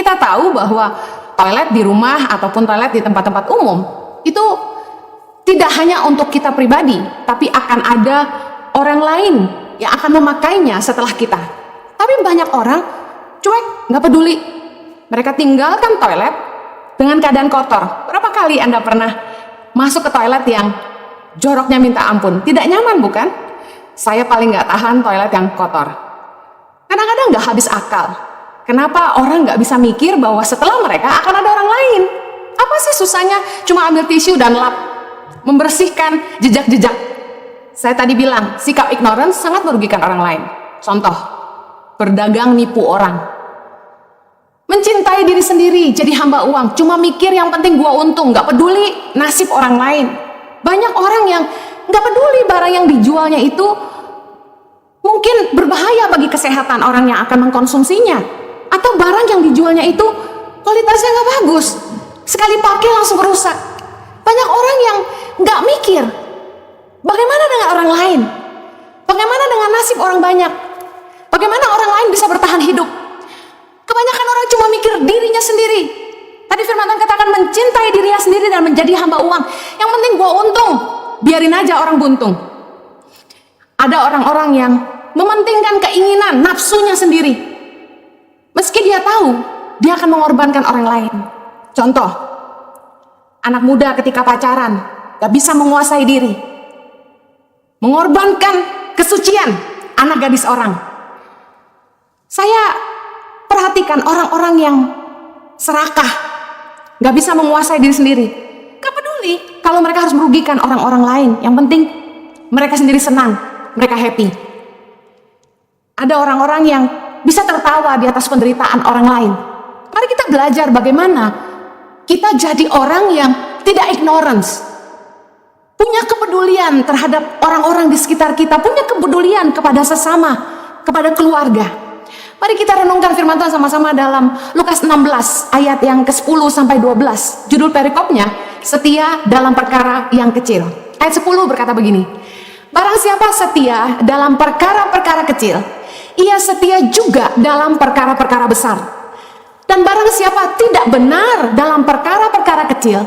Kita tahu bahwa toilet di rumah ataupun toilet di tempat-tempat umum itu tidak hanya untuk kita pribadi, tapi akan ada orang lain yang akan memakainya setelah kita. Tapi banyak orang cuek, nggak peduli. Mereka tinggalkan toilet dengan keadaan kotor. Berapa kali Anda pernah masuk ke toilet yang joroknya minta ampun? Tidak nyaman, bukan? Saya paling nggak tahan toilet yang kotor. Kadang-kadang nggak habis akal. Kenapa orang nggak bisa mikir bahwa setelah mereka akan ada orang lain? Apa sih susahnya cuma ambil tisu dan lap, membersihkan jejak-jejak? Saya tadi bilang, sikap ignorance sangat merugikan orang lain. Contoh, berdagang nipu orang. Mencintai diri sendiri, jadi hamba uang, cuma mikir yang penting gua untung, nggak peduli nasib orang lain. Banyak orang yang nggak peduli barang yang dijualnya itu mungkin berbahaya bagi kesehatan orang yang akan mengkonsumsinya. Atau barang yang dijualnya itu kualitasnya nggak bagus, sekali pakai langsung rusak. Banyak orang yang nggak mikir, bagaimana dengan orang lain? Bagaimana dengan nasib orang banyak? Bagaimana orang lain bisa bertahan hidup? Kebanyakan orang cuma mikir dirinya sendiri. Tadi firman Tuhan katakan mencintai dirinya sendiri dan menjadi hamba uang. Yang penting gua untung, biarin aja orang buntung. Ada orang-orang yang mementingkan keinginan nafsunya sendiri. Meski dia tahu, dia akan mengorbankan orang lain. Contoh, anak muda ketika pacaran, gak bisa menguasai diri. Mengorbankan kesucian anak gadis orang. Saya perhatikan orang-orang yang serakah, gak bisa menguasai diri sendiri. Gak peduli kalau mereka harus merugikan orang-orang lain. Yang penting mereka sendiri senang, mereka happy. Ada orang-orang yang bisa tertawa di atas penderitaan orang lain. Mari kita belajar bagaimana kita jadi orang yang tidak ignorance, punya kepedulian terhadap orang-orang di sekitar kita, punya kepedulian kepada sesama, kepada keluarga. Mari kita renungkan firman Tuhan sama-sama dalam Lukas 16 ayat yang ke-10 sampai 12. Judul perikopnya, setia dalam perkara yang kecil. Ayat 10 berkata begini, barang siapa setia dalam perkara-perkara kecil, ia setia juga dalam perkara-perkara besar. Dan barang siapa tidak benar dalam perkara-perkara kecil,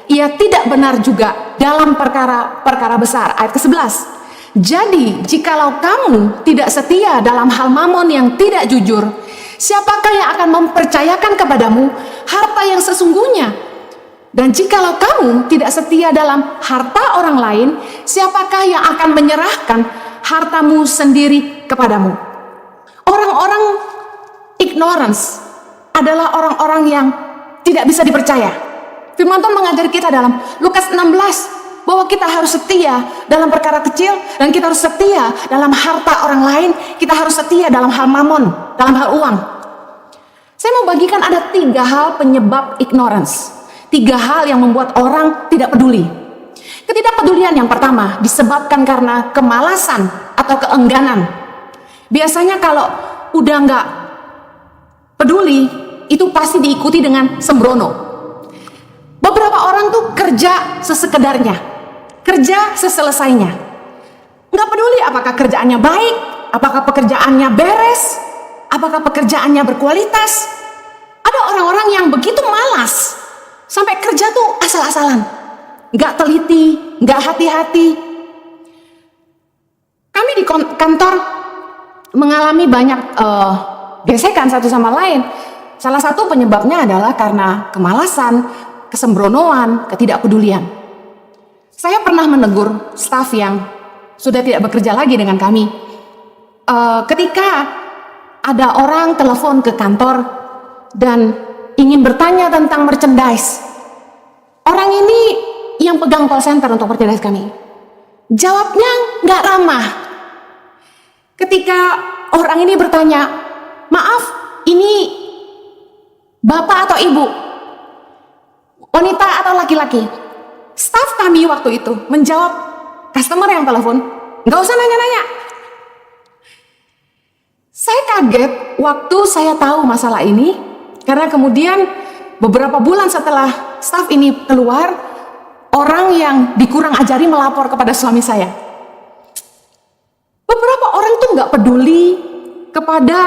ia tidak benar juga dalam perkara-perkara besar. Ayat ke-11. Jadi, jikalau kamu tidak setia dalam hal mamon yang tidak jujur, siapakah yang akan mempercayakan kepadamu harta yang sesungguhnya? Dan jikalau kamu tidak setia dalam harta orang lain, siapakah yang akan menyerahkan hartamu sendiri kepadamu? Orang-orang ignorance adalah orang-orang yang tidak bisa dipercaya. Firman Tuhan mengajari kita dalam Lukas 16 bahwa kita harus setia dalam perkara kecil dan kita harus setia dalam harta orang lain. Kita harus setia dalam hal mamon, dalam hal uang. Saya mau bagikan ada 3 hal penyebab ignorance. 3 hal yang membuat orang tidak peduli. Ketidakpedulian yang pertama disebabkan karena kemalasan atau keengganan. Biasanya kalau udah nggak peduli, itu pasti diikuti dengan sembrono. Beberapa orang tuh kerja sesekedarnya, kerja seselesainya. Nggak peduli apakah kerjaannya baik, apakah pekerjaannya beres, apakah pekerjaannya berkualitas. Ada orang-orang yang begitu malas, sampai kerja tuh asal-asalan. Nggak teliti, nggak hati-hati. Kami di kantor mengalami banyak gesekan satu sama lain. Salah satu penyebabnya adalah karena kemalasan, kesembronoan, ketidakpedulian. Saya pernah menegur staf yang sudah tidak bekerja lagi dengan kami. Ketika ada orang telepon ke kantor dan ingin bertanya tentang merchandise. Orang ini yang pegang call center untuk merchandise kami. Jawabnya nggak ramah. Ketika orang ini bertanya, maaf, ini bapak atau ibu? Wanita atau laki-laki? Staf kami waktu itu menjawab, customer yang telepon, nggak usah nanya-nanya. Saya kaget waktu saya tahu masalah ini, karena kemudian beberapa bulan setelah staf ini keluar, orang yang dikurang ajari melapor kepada suami saya. Beberapa orang tuh nggak peduli kepada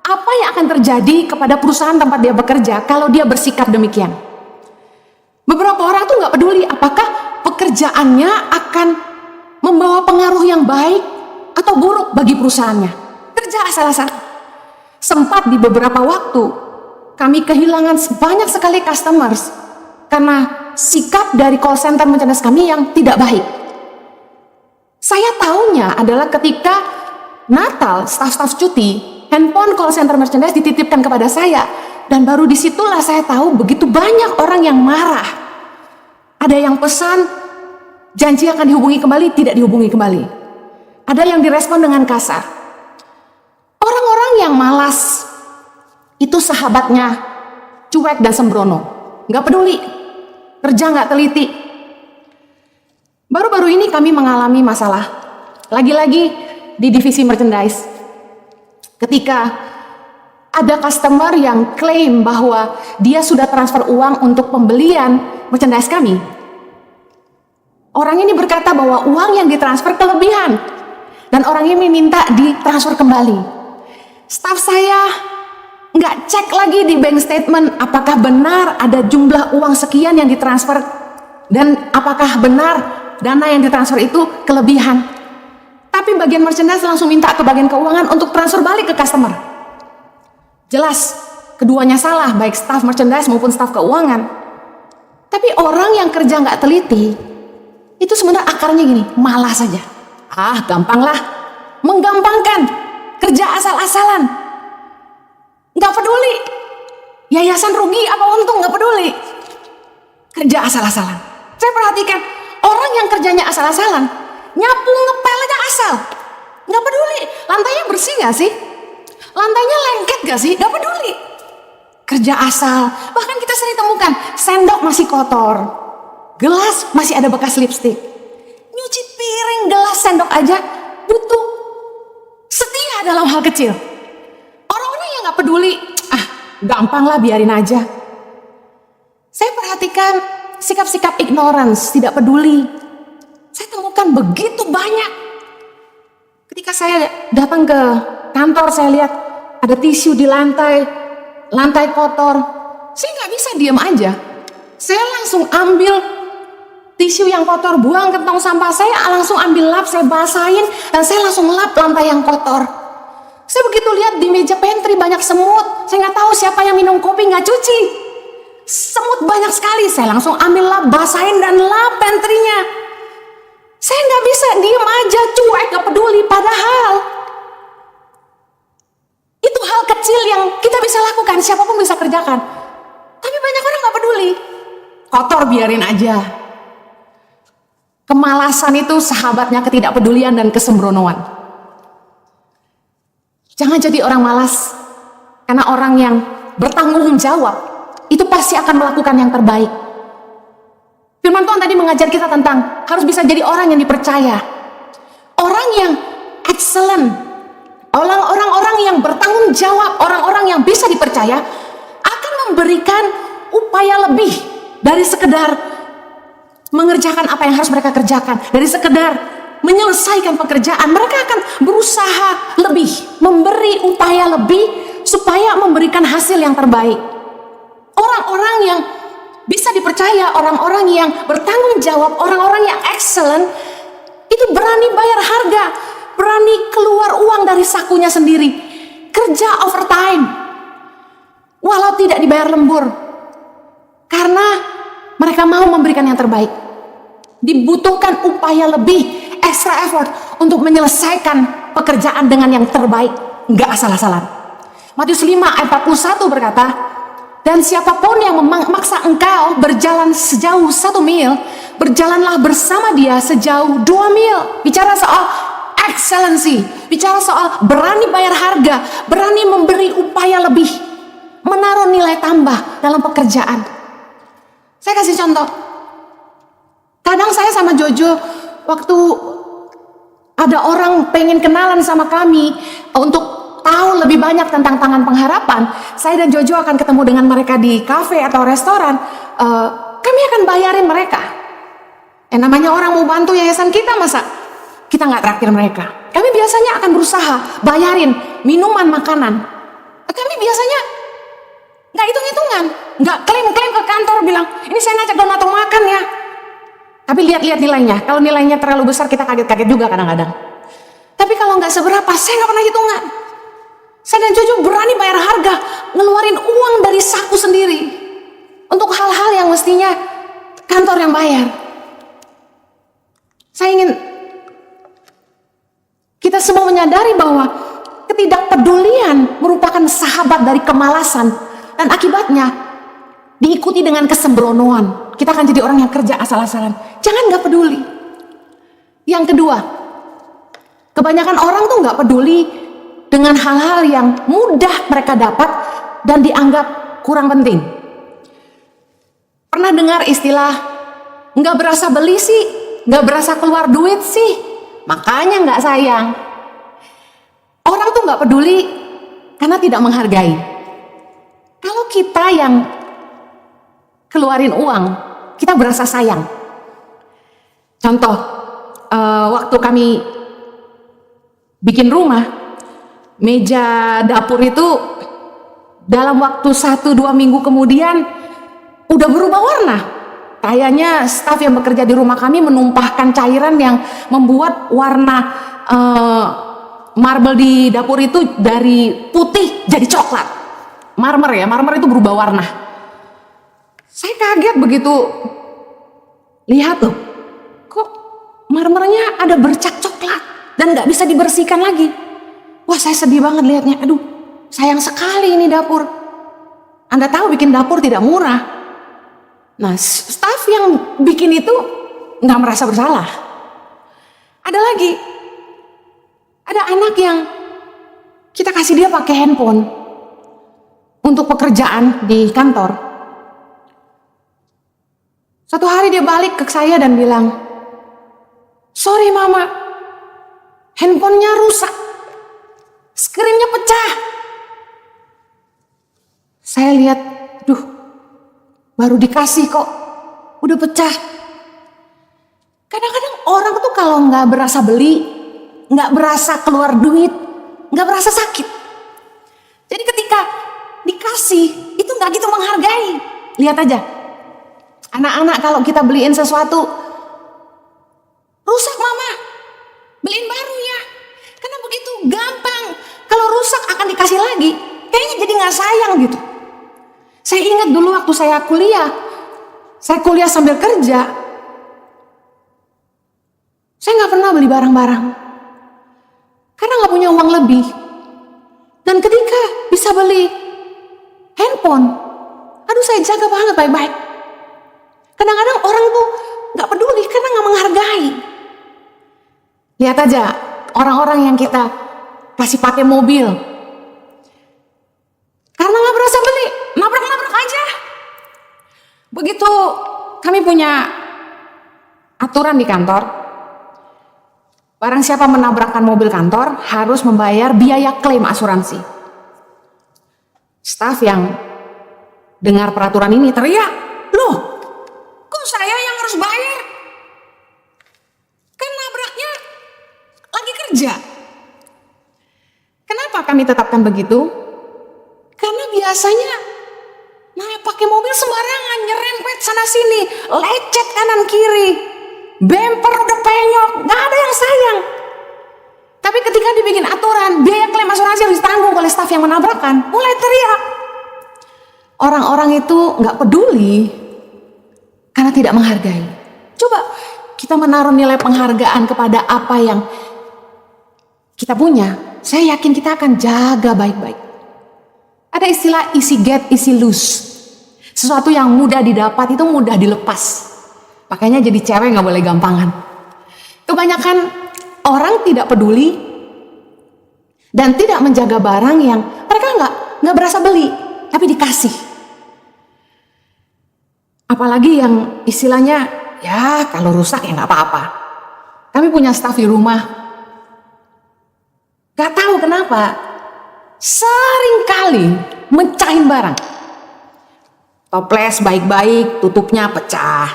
apa yang akan terjadi kepada perusahaan tempat dia bekerja kalau dia bersikap demikian. Beberapa orang tuh nggak peduli apakah pekerjaannya akan membawa pengaruh yang baik atau buruk bagi perusahaannya. Kerja asal-asalan. Sempat di beberapa waktu kami kehilangan banyak sekali customers karena sikap dari call center merchandise kami yang tidak baik. Saya tahunya adalah ketika Natal, staf-staf cuti, handphone call center merchandise dititipkan kepada saya, dan baru disitulah saya tahu begitu banyak orang yang marah. Ada yang pesan janji akan dihubungi kembali, tidak dihubungi kembali. Ada yang direspon dengan kasar. Orang-orang yang malas itu sahabatnya cuek dan sembrono, nggak peduli, kerja nggak teliti. Baru-baru ini kami mengalami masalah, lagi-lagi di divisi merchandise. Ketika ada customer yang klaim bahwa dia sudah transfer uang untuk pembelian merchandise kami. Orang ini berkata bahwa uang yang ditransfer kelebihan dan orang ini minta ditransfer kembali. Staf saya nggak cek lagi di bank statement apakah benar ada jumlah uang sekian yang ditransfer dan apakah benar dana yang ditransfer itu kelebihan. Tapi bagian merchandise langsung minta ke bagian keuangan untuk transfer balik ke customer. Jelas keduanya salah, baik staf merchandise maupun staf keuangan. Tapi orang yang kerja nggak teliti itu sebenarnya akarnya gini, malas saja. Gampang lah, menggampangkan, kerja asal-asalan, nggak peduli. Yayasan rugi apa untung nggak peduli. Kerja asal-asalan. Saya perhatikan orang yang kerjanya asal-asalan, nyapu ngepel aja asal, nggak peduli. Lantainya bersih nggak sih? Lantainya lengket gak sih? Nggak peduli. Kerja asal. Bahkan kita sering temukan sendok masih kotor, gelas masih ada bekas lipstik. Nyuci piring, gelas, sendok aja butuh setia dalam hal kecil. Orang-orang yang nggak peduli, gampang lah, biarin aja. Saya perhatikan sikap-sikap ignorance, tidak peduli. Saya temukan begitu banyak. Ketika saya datang ke kantor, saya lihat ada tisu di lantai kotor. Saya nggak bisa diam aja. Saya langsung ambil tisu yang kotor, buang ke tong sampah. Saya langsung ambil lap, saya basahin, dan saya langsung lap lantai yang kotor. Saya begitu lihat di meja pantry banyak semut. Saya nggak tahu siapa yang minum kopi nggak cuci. Semut banyak sekali. Saya langsung ambil lap, basahin, dan lap pantrynya. Saya nggak bisa diem aja, cuek, nggak peduli. Padahal itu hal kecil yang kita bisa lakukan, siapapun bisa kerjakan. Tapi banyak orang gak peduli. Kotor, biarin aja. Kemalasan itu sahabatnya ketidakpedulian dan kesembronoan. Jangan jadi orang malas. Karena orang yang bertanggung jawab itu pasti akan melakukan yang terbaik. Firman Tuhan tadi mengajar kita tentang harus bisa jadi orang yang dipercaya. Orang yang excellent, orang-orang yang bertanggung jawab, orang-orang yang bisa dipercaya akan memberikan upaya lebih dari sekedar mengerjakan apa yang harus mereka kerjakan, dari sekedar menyelesaikan pekerjaan. Mereka akan berusaha lebih, memberi upaya lebih supaya memberikan hasil yang terbaik. Orang-orang yang bisa dipercaya, orang-orang yang bertanggung jawab, orang-orang yang excellent itu berani bayar harga, berani keluar uang dari sakunya sendiri, kerja overtime walau tidak dibayar lembur, karena mereka mau memberikan yang terbaik. Dibutuhkan upaya lebih, extra effort untuk menyelesaikan pekerjaan dengan yang terbaik, nggak asal-asalan. Matius 5 ayat 41 berkata, dan siapapun yang memaksa engkau berjalan sejauh 1 mil, berjalanlah bersama dia sejauh 2 mil. Bicara soal excellency, bicara soal berani bayar harga, berani memberi upaya lebih, menaruh nilai tambah dalam pekerjaan. Saya kasih contoh. Kadang saya sama Jojo, waktu ada orang pengen kenalan sama kami untuk tahu lebih banyak tentang Tangan Pengharapan, saya dan Jojo akan ketemu dengan mereka di kafe atau restoran. Kami akan bayarin mereka. Namanya orang mau bantu yayasan kita, masa kita nggak traktir mereka? Kami biasanya akan berusaha bayarin minuman, makanan. Kami biasanya nggak hitung-hitungan, nggak klaim-klaim ke kantor bilang, ini saya ngajak donatur makan ya. Tapi lihat-lihat nilainya, kalau nilainya terlalu besar kita kaget-kaget juga kadang-kadang. Tapi kalau nggak seberapa, saya nggak pernah hitungan. Saya dan Jojo berani bayar harga, ngeluarin uang dari saku sendiri untuk hal-hal yang mestinya kantor yang bayar. Saya ingin kita semua menyadari bahwa ketidakpedulian merupakan sahabat dari kemalasan dan akibatnya diikuti dengan kesembronoan. Kita akan jadi orang yang kerja asal-asalan. Jangan nggak peduli. Yang kedua, kebanyakan orang tuh nggak peduli dengan hal-hal yang mudah mereka dapat dan dianggap kurang penting. Pernah dengar istilah nggak berasa beli sih, nggak berasa keluar duit sih, makanya nggak sayang. Orang tuh nggak peduli karena tidak menghargai. Kalau kita yang keluarin uang, kita berasa sayang. Contoh, waktu kami bikin rumah, meja dapur itu dalam waktu 1-2 minggu kemudian udah berubah warna. Kayaknya staf yang bekerja di rumah kami menumpahkan cairan yang membuat warna marble di dapur itu dari putih jadi coklat. Marmer itu berubah warna. Saya kaget begitu lihat tuh, kok marmernya ada bercak coklat dan gak bisa dibersihkan lagi. Wah, saya sedih banget lihatnya. Aduh, sayang sekali ini dapur. Anda tahu bikin dapur tidak murah. Nah, staf yang bikin itu gak merasa bersalah. Ada lagi, ada anak yang kita kasih dia pakai handphone untuk pekerjaan di kantor. Satu hari dia balik ke saya dan bilang, sorry mama, handphonenya rusak, screen-nya pecah. Saya lihat, duh, baru dikasih kok, udah pecah. Kadang-kadang orang tuh kalau nggak berasa beli, nggak berasa keluar duit, nggak berasa sakit. Jadi ketika dikasih, itu nggak gitu menghargai. Lihat aja, anak-anak kalau kita beliin sesuatu, rusak mama, beliin baru ya. Karena begitu gampang, kalau rusak akan dikasih lagi, kayaknya jadi nggak sayang gitu. Saya ingat dulu waktu saya kuliah sambil kerja, saya nggak pernah beli barang-barang, karena nggak punya uang lebih. Dan ketika bisa beli handphone, aduh saya jaga banget baik-baik. Kadang-kadang orang tuh nggak peduli karena nggak menghargai. Lihat aja orang-orang yang kita kasih pakai mobil, karena nggak berasa beli, nabrak-nabrak aja. Begitu kami punya aturan di kantor, barang siapa menabrakkan mobil kantor harus membayar biaya klaim asuransi. Staf yang dengar peraturan ini teriak, loh, kok saya yang harus bayar? Kan nabraknya lagi kerja. Kenapa kami tetapkan begitu? Karena biasanya pakai mobil sembarangan, nyerempet sana sini, lecet kanan kiri, bemper udah penyok, gak ada yang sayang. Tapi ketika dibikin aturan, biaya klaim asuransi harus ditanggung oleh staf yang menabrakkan, mulai teriak. Orang-orang itu gak peduli karena tidak menghargai. Coba kita menaruh nilai penghargaan kepada apa yang kita punya, saya yakin kita akan jaga baik-baik. Ada istilah easy get, easy lose. Sesuatu yang mudah didapat itu mudah dilepas. Makanya jadi cewek gak boleh gampangan. Kebanyakan orang tidak peduli dan tidak menjaga barang yang mereka nggak berasa beli, tapi dikasih. Apalagi yang istilahnya, ya kalau rusak ya nggak apa-apa. Kami punya staf di rumah, gak tahu kenapa sering kali mecahin barang. Toples baik-baik, tutupnya pecah.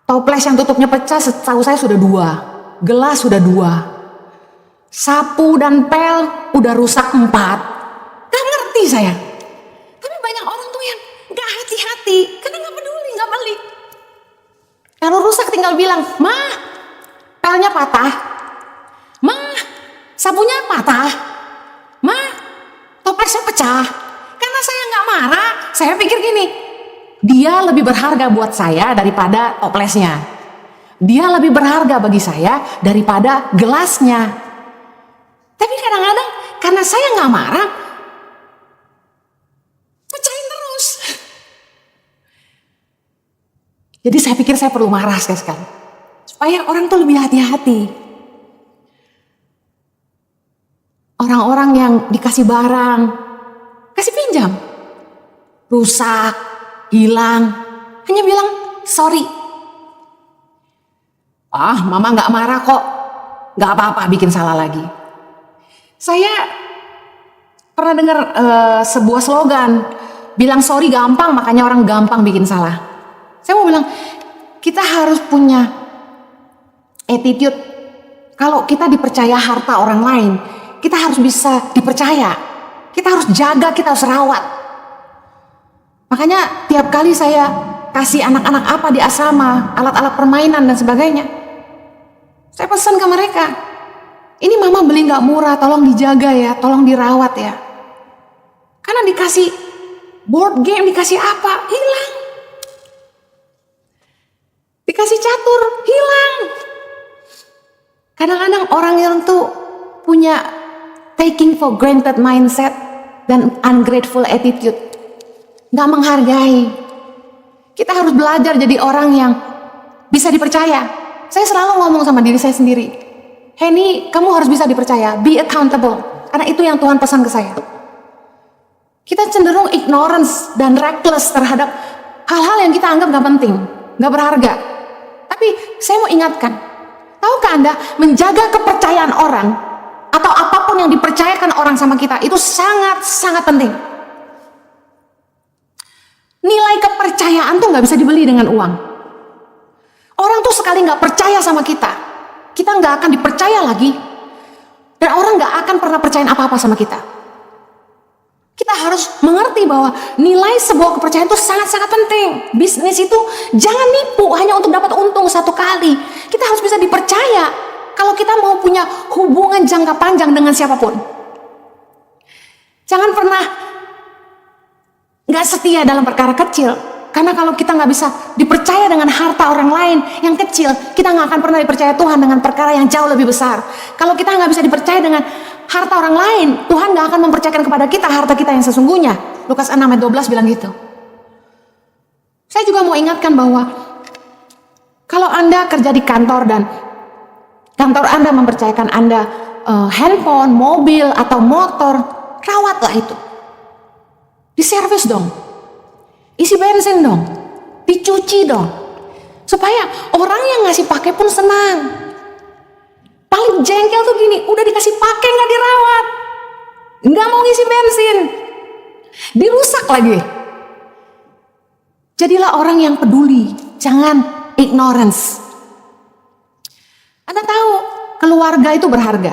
Toples yang tutupnya pecah setahu saya sudah 2, gelas sudah 2, sapu dan pel udah rusak 4. Gak mati saya. Tapi banyak orang tuh yang gak hati-hati karena gak peduli, gak beli. Kalau rusak tinggal bilang, "Ma, pelnya patah. Ma, sabunya patah. Ma, toplesnya pecah." Karena saya gak marah, saya pikir gini, dia lebih berharga buat saya daripada toplesnya. Dia lebih berharga bagi saya daripada gelasnya. Tapi kadang-kadang karena saya gak marah, pecahin terus. Jadi saya pikir saya perlu marah sekali. Supaya orang tuh lebih hati-hati. Orang-orang yang dikasih barang, kasih pinjam, rusak, hilang, hanya bilang sorry. Mama gak marah kok, gak apa-apa bikin salah lagi. Saya pernah dengar sebuah slogan, bilang sorry gampang, makanya orang gampang bikin salah. Saya mau bilang, kita harus punya attitude. Kalau kita dipercaya harta orang lain, kita harus bisa dipercaya. Kita harus jaga, kita harus rawat. Makanya tiap kali saya kasih anak-anak apa di asrama, alat-alat permainan dan sebagainya, saya pesan ke mereka, ini mama beli gak murah, tolong dijaga ya, tolong dirawat ya. Karena dikasih board game, dikasih apa, hilang. Dikasih catur, hilang. Kadang-kadang orang yang tuh punya taking for granted mindset dan ungrateful attitude. Gak menghargai. Kita harus belajar jadi orang yang bisa dipercaya. Saya selalu ngomong sama diri saya sendiri, Henny, kamu harus bisa dipercaya, be accountable. Karena itu yang Tuhan pesan ke saya. Kita cenderung ignorance dan reckless terhadap hal-hal yang kita anggap gak penting, gak berharga. Tapi saya mau ingatkan, tahukah Anda, menjaga kepercayaan orang atau apapun yang dipercayakan orang sama kita itu sangat-sangat penting. Nilai kepercayaan tuh gak bisa dibeli dengan uang. Orang tuh sekali gak percaya sama kita gak akan dipercaya lagi. Dan orang gak akan pernah percayain apa-apa sama kita. Kita harus mengerti bahwa nilai sebuah kepercayaan itu sangat-sangat penting. Bisnis itu jangan nipu hanya untuk dapat untung satu kali. Kita harus bisa dipercaya kalau kita mau punya hubungan jangka panjang dengan siapapun. Jangan pernah gak setia dalam perkara kecil. Karena kalau kita gak bisa dipercaya dengan harta orang lain yang kecil, kita gak akan pernah dipercaya Tuhan dengan perkara yang jauh lebih besar. Kalau kita gak bisa dipercaya dengan harta orang lain, Tuhan gak akan mempercayakan kepada kita harta kita yang sesungguhnya. Lukas 6 ayat 12 bilang gitu. Saya juga mau ingatkan bahwa kalau Anda kerja di kantor dan kantor Anda mempercayakan Anda handphone, mobil, atau motor, rawatlah itu. Diservis dong. Isi bensin dong, dicuci dong, supaya orang yang ngasih pakai pun senang. Paling jengkel tuh gini, udah dikasih pakai nggak dirawat, nggak mau ngisi bensin, dirusak lagi. Jadilah orang yang peduli, jangan ignorance. Anda tahu keluarga itu berharga,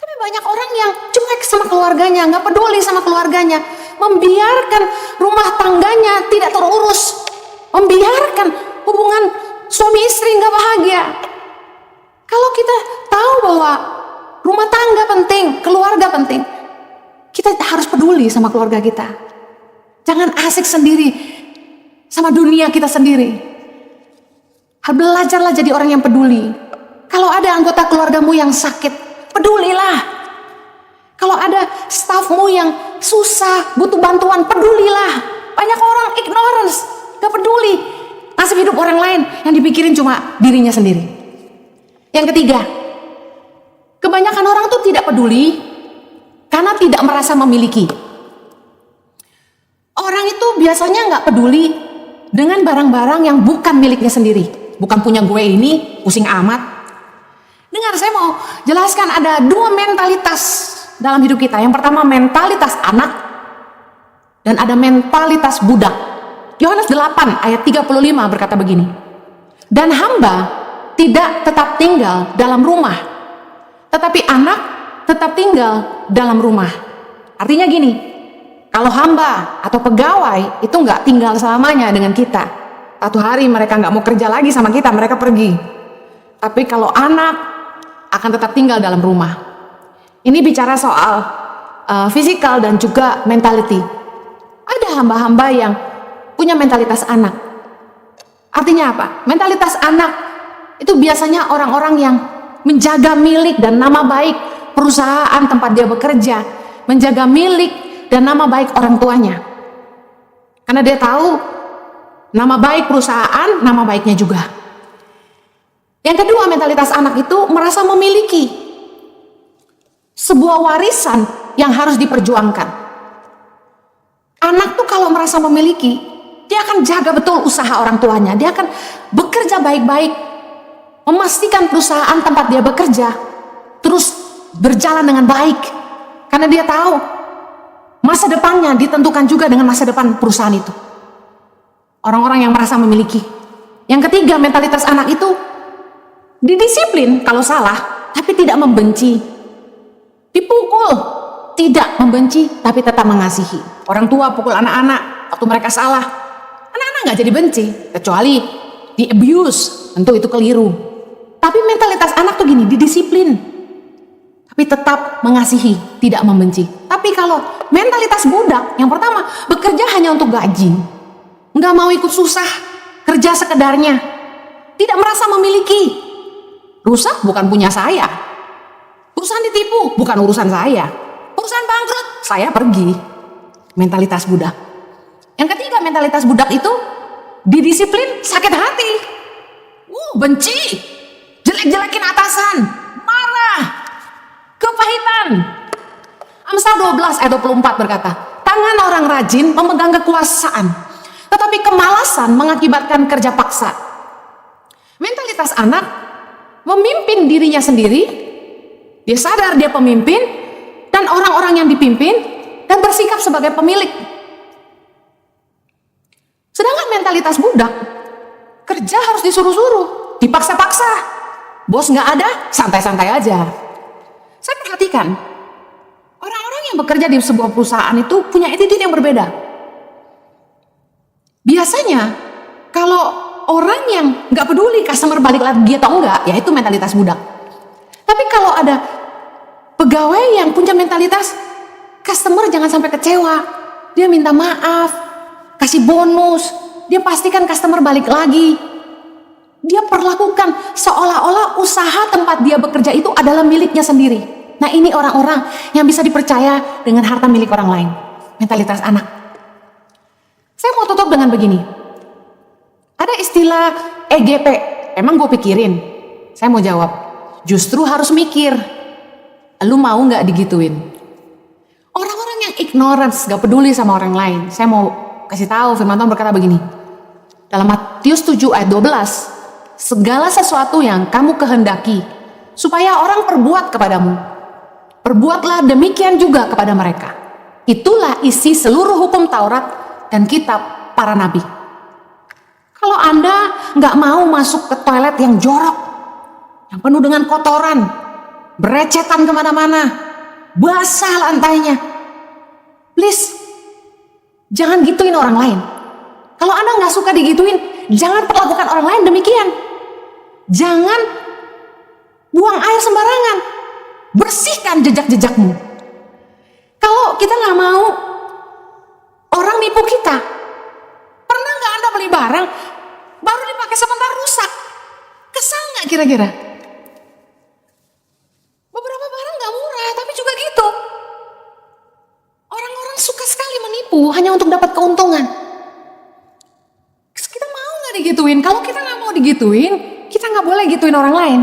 tapi banyak orang yang cuek sama keluarganya, nggak peduli sama keluarganya. Membiarkan rumah tangganya tidak terurus, membiarkan hubungan suami istri nggak bahagia. Kalau kita tahu bahwa rumah tangga penting, keluarga penting, kita harus peduli sama keluarga kita. Jangan asik sendiri sama dunia kita sendiri. Belajarlah jadi orang yang peduli. Kalau ada anggota keluargamu yang sakit, pedulilah. Kalau ada stafmu yang susah, butuh bantuan, pedulilah. Banyak orang ignorance, gak peduli nasib hidup orang lain, yang dipikirin cuma dirinya sendiri. Yang ketiga, kebanyakan orang tuh tidak peduli karena tidak merasa memiliki. Orang itu biasanya gak peduli dengan barang-barang yang bukan miliknya sendiri. Bukan punya gue ini, pusing amat. Dengar, saya mau jelaskan ada dua mentalitas dalam hidup kita. Yang pertama mentalitas anak dan ada mentalitas budak. Yohanes 8 ayat 35 berkata begini, dan hamba tidak tetap tinggal dalam rumah, tetapi anak tetap tinggal dalam rumah. Artinya gini, kalau hamba atau pegawai itu nggak tinggal selamanya dengan kita. Satu hari mereka nggak mau kerja lagi sama kita, mereka pergi. Tapi kalau anak akan tetap tinggal dalam rumah. Ini bicara soal fisikal dan juga mentality. Ada hamba-hamba yang punya mentalitas anak. Artinya apa? Mentalitas anak itu biasanya orang-orang yang menjaga milik dan nama baik perusahaan tempat dia bekerja, menjaga milik dan nama baik orang tuanya. Karena dia tahu nama baik perusahaan, nama baiknya juga. Yang kedua, mentalitas anak itu merasa memiliki sebuah warisan yang harus diperjuangkan. Anak tuh kalau merasa memiliki, dia akan jaga betul usaha orang tuanya. Dia akan bekerja baik-baik, memastikan perusahaan tempat dia bekerja terus berjalan dengan baik. Karena dia tahu masa depannya ditentukan juga dengan masa depan perusahaan itu. Orang-orang yang merasa memiliki. Yang ketiga, mentalitas anak itu didisiplin kalau salah, tapi tidak membenci. Dipukul, tidak membenci, tapi tetap mengasihi. Orang tua pukul anak-anak waktu mereka salah, anak-anak nggak jadi benci, kecuali di abuse, tentu itu keliru. Tapi mentalitas anak tuh gini, didisiplin, tapi tetap mengasihi, tidak membenci. Tapi kalau mentalitas budak, yang pertama, bekerja hanya untuk gaji, nggak mau ikut susah, kerja sekedarnya, tidak merasa memiliki. Rusak bukan punya saya, perusahaan ditipu bukan urusan saya, perusahaan bangkrut saya pergi. Mentalitas budak. Yang ketiga, mentalitas budak itu didisiplin, sakit hati, benci, jelek-jelekin atasan, marah, kepahitan. Amsal 12 ayat 24 berkata, tangan orang rajin memegang kekuasaan, tetapi kemalasan mengakibatkan kerja paksa. Mentalitas anak memimpin dirinya sendiri, dia sadar dia pemimpin dan orang-orang yang dipimpin dan bersikap sebagai pemilik. Sedangkan mentalitas budak, kerja harus disuruh-suruh, dipaksa-paksa. Bos nggak ada, santai-santai aja. Saya perhatikan, orang-orang yang bekerja di sebuah perusahaan itu punya attitude yang berbeda. Biasanya, kalau orang yang nggak peduli customer balik lagi atau enggak, ya itu mentalitas budak. Tapi kalau ada pegawai yang punya mentalitas customer jangan sampai kecewa, dia minta maaf, kasih bonus, dia pastikan customer balik lagi, dia perlakukan seolah-olah usaha tempat dia bekerja itu adalah miliknya sendiri. Nah, ini orang-orang yang bisa dipercaya dengan harta milik orang lain. Mentalitas anak. Saya mau tutup dengan begini. Ada istilah EGP, emang gue pikirin? Saya mau jawab, justru harus mikir. Lu mau gak digituin? Orang-orang yang ignorance, gak peduli sama orang lain. Saya mau kasih tahu, firman Tuhan berkata begini. Dalam Matius 7 ayat 12, segala sesuatu yang kamu kehendaki, supaya orang perbuat kepadamu, perbuatlah demikian juga kepada mereka. Itulah isi seluruh hukum Taurat dan kitab para nabi. Kalau Anda gak mau masuk ke toilet yang jorok, yang penuh dengan kotoran, berecetan kemana-mana, basah lantainya, please, jangan gituin orang lain. Kalau Anda gak suka digituin, jangan perlakukan orang lain demikian. Jangan buang air sembarangan, bersihkan jejak-jejakmu. Kalau kita gak mau orang nipu kita, pernah gak Anda beli barang, baru dipakai sebentar rusak? Kesal gak kira-kira? Beberapa barang gak murah, tapi juga gitu. Orang-orang suka sekali menipu hanya untuk dapat keuntungan. Kita mau gak digituin? Kalau kita gak mau digituin, kita gak boleh gituin orang lain.